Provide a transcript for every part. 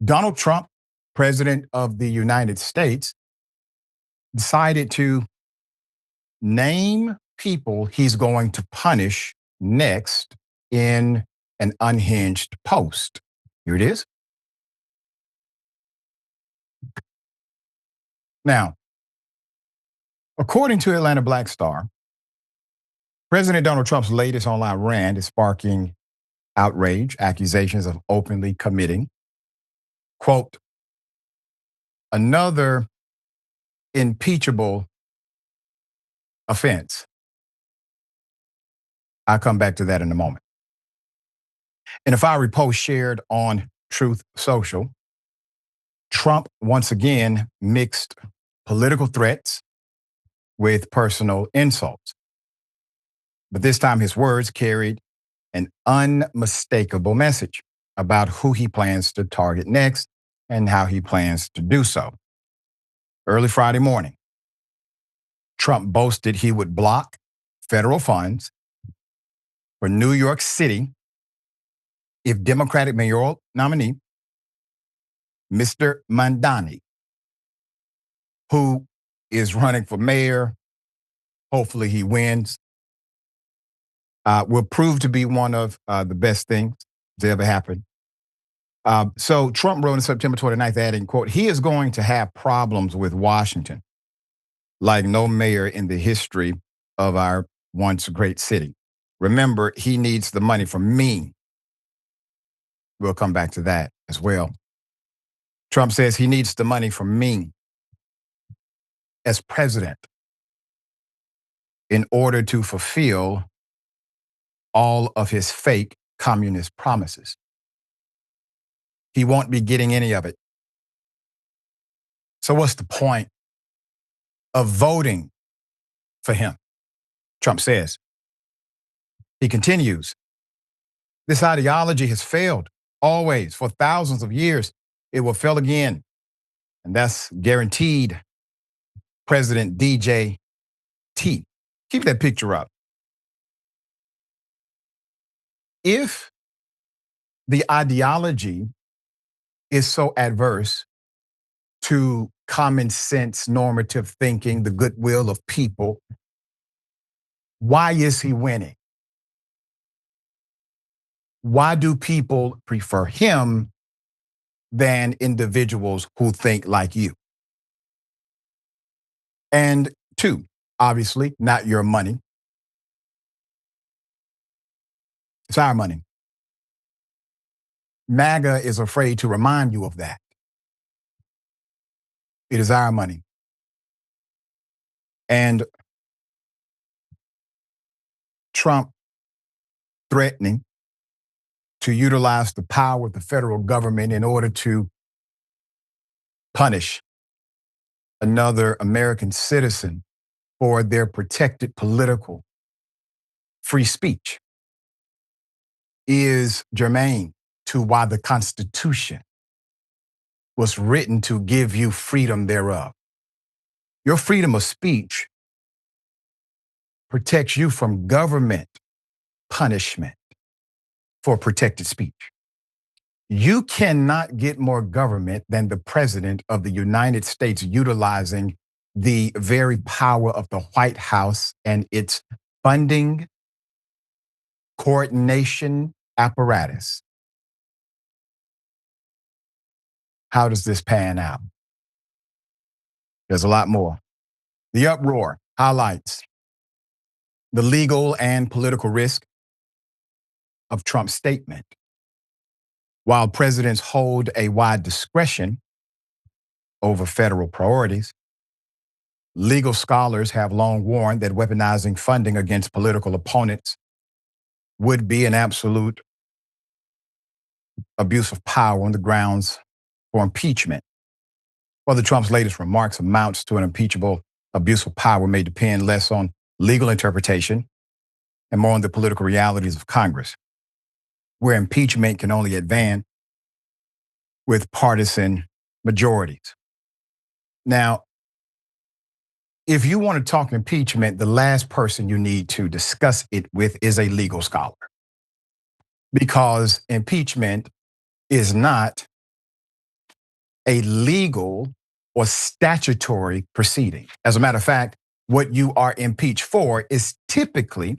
Donald Trump, President of the United States, decided to name people he's going to punish next in an unhinged post. Here it is. Now, according to Atlanta Black Star, President Donald Trump's latest online rant is sparking outrage, accusations of openly committing, quote, another impeachable offense. I'll come back to that in a moment. In a fiery post shared on Truth Social, Trump once again mixed political threats with personal insults. But this time his words carried an unmistakable message about who he plans to target next and how he plans to do so. Early Friday morning, Trump boasted he would block federal funds for New York City if Democratic mayoral nominee, Mr. Mandani, who is running for mayor, hopefully he wins, will prove to be one of the best things to ever happen. So Trump wrote on September 29th, adding, quote, he is going to have problems with Washington like no mayor in the history of our once great city. Remember, he needs the money from me. We'll come back to that as well. Trump says he needs the money from me as president in order to fulfill all of his fake communist promises. He won't be getting any of it. So what's the point of voting for him? Trump says. He continues, this ideology has failed always for thousands of years. It will fail again. And that's guaranteed. President DJ T. Keep that picture up. If the ideology is so adverse to common sense, normative thinking, the goodwill of people, why is he winning? Why do people prefer him than individuals who think like you? And two, obviously, not your money. It's our money. MAGA is afraid to remind you of that. It is our money. And Trump threatening to utilize the power of the federal government in order to punish another American citizen for their protected political free speech is germane to why the Constitution was written to give you freedom thereof. Your freedom of speech protects you from government punishment for protected speech. You cannot get more government than the President of the United States utilizing the very power of the White House and its funding coordination apparatus. How does this pan out? There's a lot more. The uproar highlights the legal and political risk of Trump's statement. While presidents hold a wide discretion over federal priorities, legal scholars have long warned that weaponizing funding against political opponents would be an absolute abuse of power on the grounds for impeachment. Whether Trump's latest remarks amounts to an impeachable abuse of power may depend less on legal interpretation and more on the political realities of Congress, where impeachment can only advance with partisan majorities. Now, if you want to talk impeachment, the last person you need to discuss it with is a legal scholar, because impeachment is not a legal or statutory proceeding. As a matter of fact, what you are impeached for is typically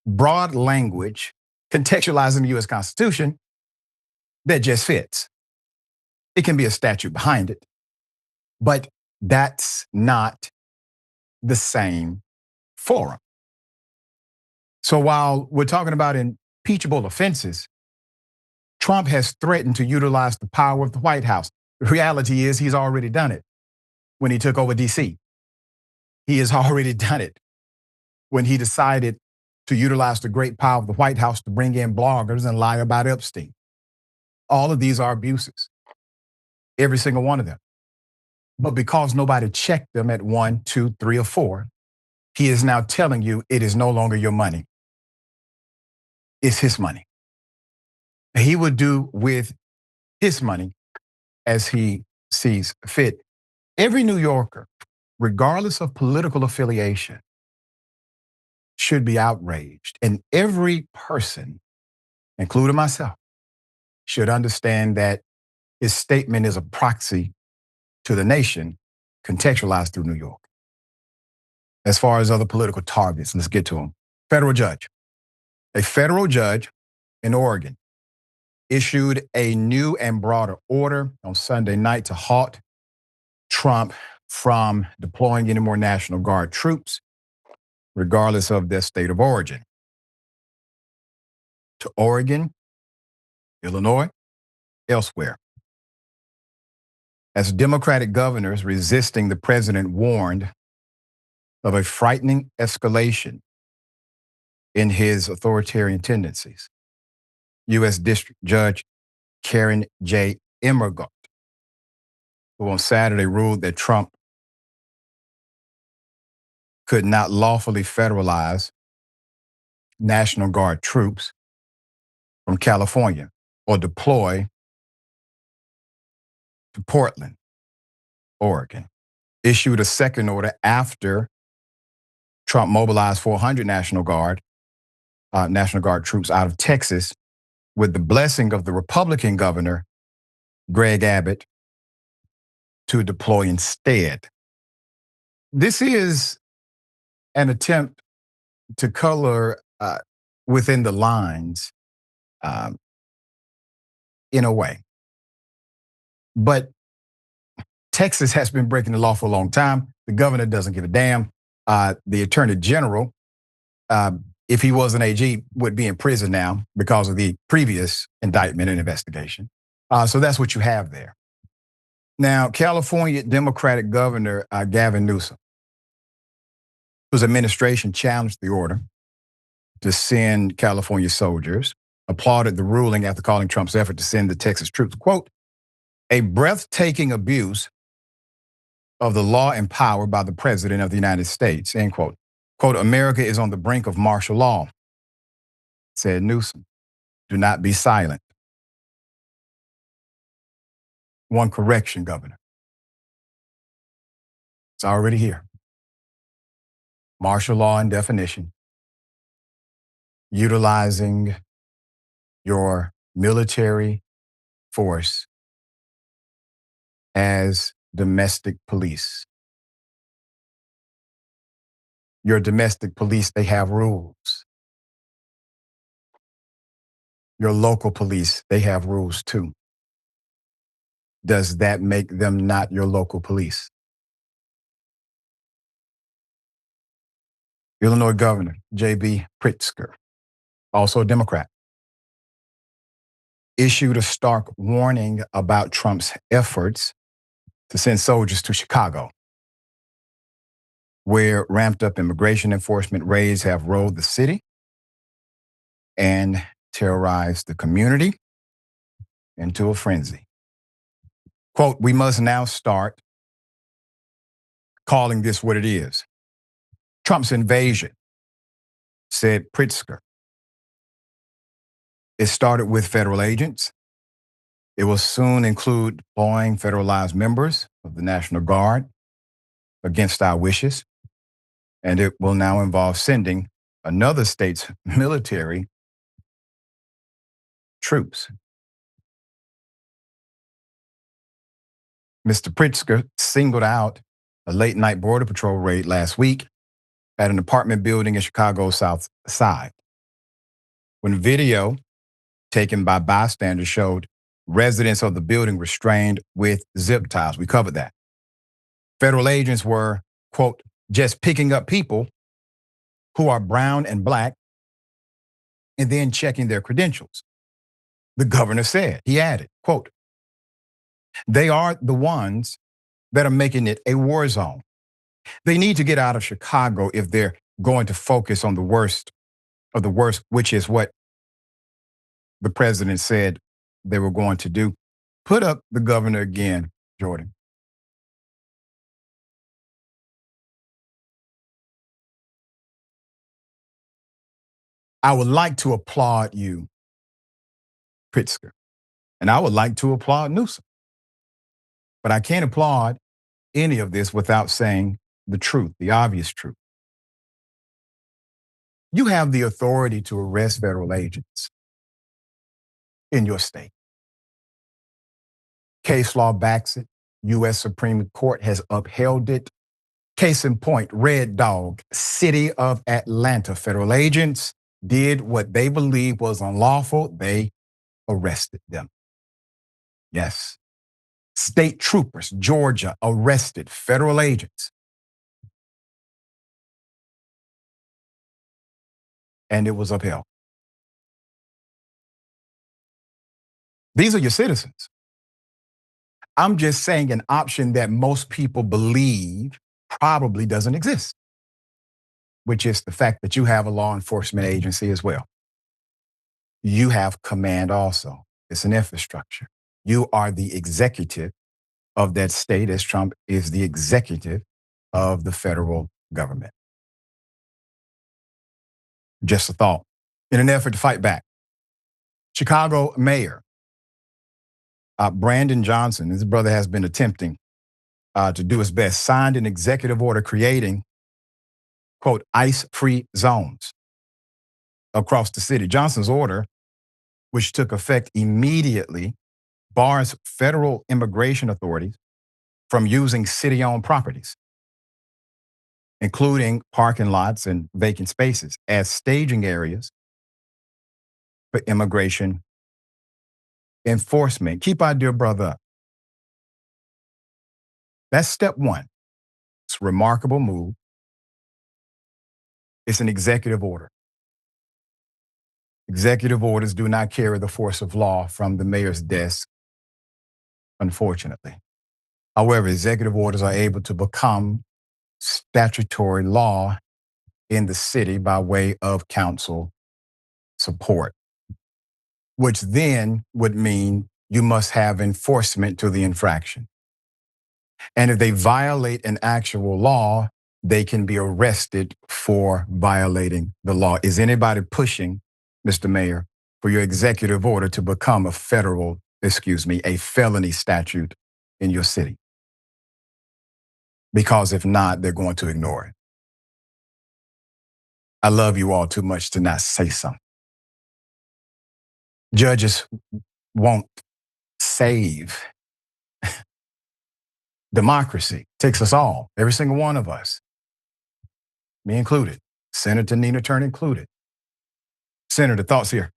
broad language contextualized in the US Constitution that just fits. It can be a statute behind it, but that's not the same forum. So while we're talking about impeachable offenses, Trump has threatened to utilize the power of the White House. The reality is he's already done it when he took over DC. He has already done it when he decided to utilize the great power of the White House to bring in bloggers and lie about Epstein. All of these are abuses, every single one of them. But because nobody checked them at 1, 2, 3, or 4, he is now telling you it is no longer your money. It's his money. He would do with his money as he sees fit. Every New Yorker, regardless of political affiliation, should be outraged. And every person, including myself, should understand that his statement is a proxy to the nation contextualized through New York. As far as other political targets, let's get to them. Federal judge. A federal judge in Oregon issued a new and broader order on Sunday night to halt Trump from deploying any more National Guard troops, regardless of their state of origin, to Oregon, Illinois, elsewhere. As Democratic governors resisting the president warned of a frightening escalation in his authoritarian tendencies, U.S. District Judge Karen J. Emmergott, who on Saturday ruled that Trump could not lawfully federalize National Guard troops from California or deploy to Portland, Oregon, issued a second order after Trump mobilized 400 National Guard troops out of Texas with the blessing of the Republican governor, Greg Abbott, to deploy instead. This is an attempt to color within the lines in a way. But Texas has been breaking the law for a long time. The governor doesn't give a damn. The attorney general, if he was an AG, would be in prison now because of the previous indictment and investigation. So that's what you have there. Now, California Democratic Governor Gavin Newsom, whose administration challenged the order to send California soldiers, applauded the ruling after calling Trump's effort to send the Texas troops, quote, a breathtaking abuse of the law and power by the president of the United States, end quote. Quote, America is on the brink of martial law, said Newsom. Do not be silent. One correction, Governor. It's already here. Martial law and definition, utilizing your military force as domestic police. Your domestic police, they have rules. Your local police, they have rules too. Does that make them not your local police? Illinois Governor J.B. Pritzker, also a Democrat, issued a stark warning about Trump's efforts to send soldiers to Chicago, where ramped up immigration enforcement raids have rolled the city and terrorized the community into a frenzy. Quote, we must now start calling this what it is. Trump's invasion, said Pritzker. It started with federal agents. It will soon include deploying federalized members of the National Guard against our wishes. And it will now involve sending another state's military troops. Mr. Pritzker singled out a late night Border Patrol raid last week at an apartment building in Chicago's South Side. When video taken by bystanders showed residents of the building restrained with zip ties. We covered that. Federal agents were, quote, just picking up people who are brown and black and then checking their credentials. The governor said, he added, quote, they are the ones that are making it a war zone. They need to get out of Chicago if they're going to focus on the worst of the worst, which is what the president said they were going to do. Put up the governor again, Jordan. I would like to applaud you, Pritzker, and I would like to applaud Newsom. But I can't applaud any of this without saying the truth, the obvious truth. You have the authority to arrest federal agents in your state. Case law backs it. U.S. Supreme Court has upheld it. Case in point, Red Dog, City of Atlanta. Federal agents did what they believed was unlawful. They arrested them. Yes. State troopers, Georgia, arrested federal agents. And it was upheld. These are your citizens. I'm just saying an option that most people believe probably doesn't exist, which is the fact that you have a law enforcement agency as well. You have command also. It's an infrastructure. You are the executive of that state, as Trump is the executive of the federal government. Just a thought. In an effort to fight back, Chicago Mayor Brandon Johnson, his brother has been attempting to do his best, signed an executive order creating, quote, ICE-free zones across the city. Johnson's order, which took effect immediately, bars federal immigration authorities from using city-owned properties, including parking lots and vacant spaces, as staging areas for immigration enforcement. Keep our dear brother up. That's step one. It's a remarkable move. It's an executive order. Executive orders do not carry the force of law from the mayor's desk, unfortunately. However, executive orders are able to become statutory law in the city by way of council support, which then would mean you must have enforcement to the infraction. And if they violate an actual law, they can be arrested for violating the law. Is anybody pushing, Mr. Mayor, for your executive order to become a felony statute in your city? Because if not, they're going to ignore it. I love you all too much to not say something. Judges won't save democracy. It takes us all, every single one of us, me included, Senator Nina Turner included. Senator, thoughts here?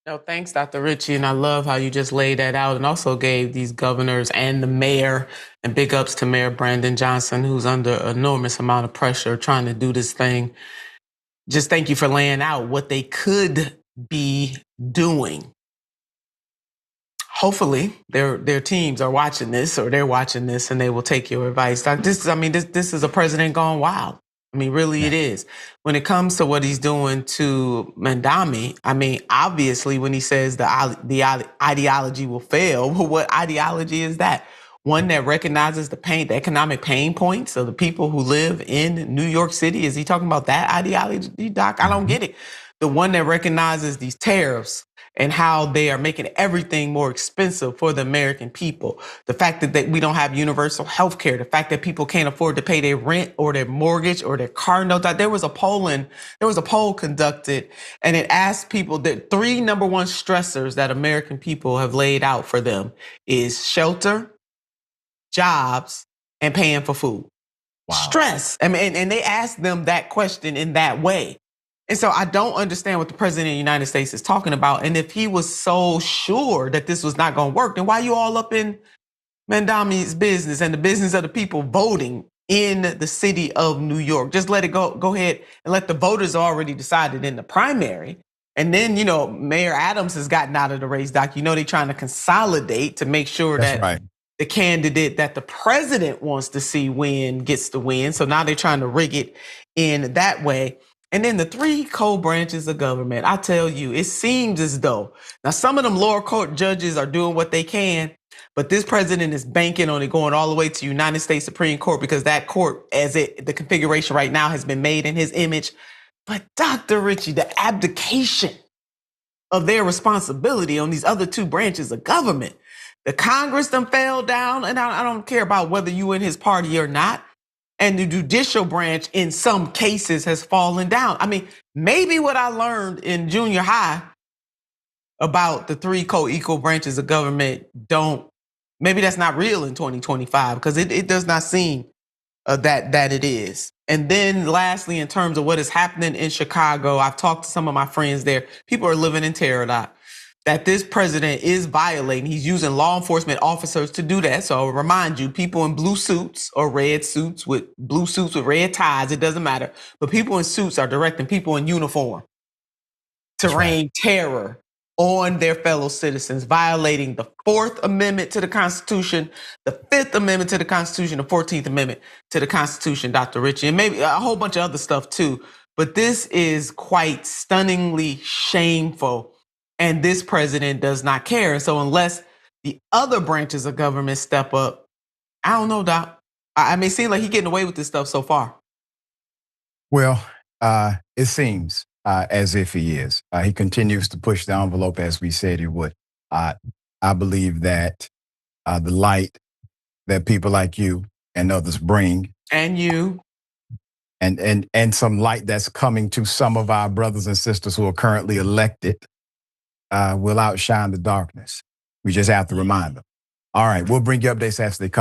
No, thanks, Dr. Richey, and I love how you just laid that out and also gave these governors and the mayor, and big ups to Mayor Brandon Johnson, who's under enormous amount of pressure trying to do this thing. Just thank you for laying out what they could be doing. Hopefully their teams are watching this, or they're watching this, and they will take your advice. This is a president gone wild. I mean, really, it is. When it comes to what he's doing to Mandami, I mean, obviously, when he says the ideology will fail, what ideology is that? One that recognizes the economic pain points of the people who live in New York City? Is he talking about that ideology, Doc? I don't get it. The one that recognizes these tariffs and how they are making everything more expensive for the American people. The fact that we don't have universal health care, the fact that people can't afford to pay their rent or their mortgage or their car note. There was a poll conducted, and it asked people that 3 number one stressors that American people have laid out for them is shelter, jobs, and paying for food. Wow. Stress. I mean, and they asked them that question in that way. And so I don't understand what the president of the United States is talking about. And if he was so sure that this was not going to work, then why are you all up in Mandami's business and the business of the people voting in the city of New York? Just let it go. Go ahead and let the voters already decided in the primary. And then, Mayor Adams has gotten out of the race, Doc. They're trying to consolidate to make sure that the candidate that the president wants to see win gets to win. So now they're trying to rig it in that way. And then the three co-branches of government, I tell you, it seems as though, now some of them lower court judges are doing what they can, but this president is banking on it going all the way to United States Supreme Court, because that court, the configuration right now, has been made in his image. But Dr. Richey, the abdication of their responsibility on these other two branches of government, the Congress done fell down, and I don't care about whether you in his party or not. And the judicial branch in some cases has fallen down. I mean, maybe what I learned in junior high about the three co-equal branches of government maybe that's not real in 2025, because it does not seem that it is. And then lastly, in terms of what is happening in Chicago, I've talked to some of my friends there. People are living in terror, Doc, that this president is violating. He's using law enforcement officers to do that. So I'll remind you, people in blue suits or red suits with red ties, it doesn't matter. But people in suits are directing people in uniform to rain terror on their fellow citizens, violating the 4th Amendment to the Constitution, the 5th Amendment to the Constitution, the 14th Amendment to the Constitution, Dr. Richey, and maybe a whole bunch of other stuff too. But this is quite stunningly shameful, and this president does not care. And so unless the other branches of government step up, I don't know, Doc. I mean, it seems like he's getting away with this stuff so far. Well, it seems as if he is. He continues to push the envelope as we said he would. I believe that the light that people like you and others bring, and you, and some light that's coming to some of our brothers and sisters who are currently elected, will outshine the darkness. We just have to remind them. All right, we'll bring you updates as they come.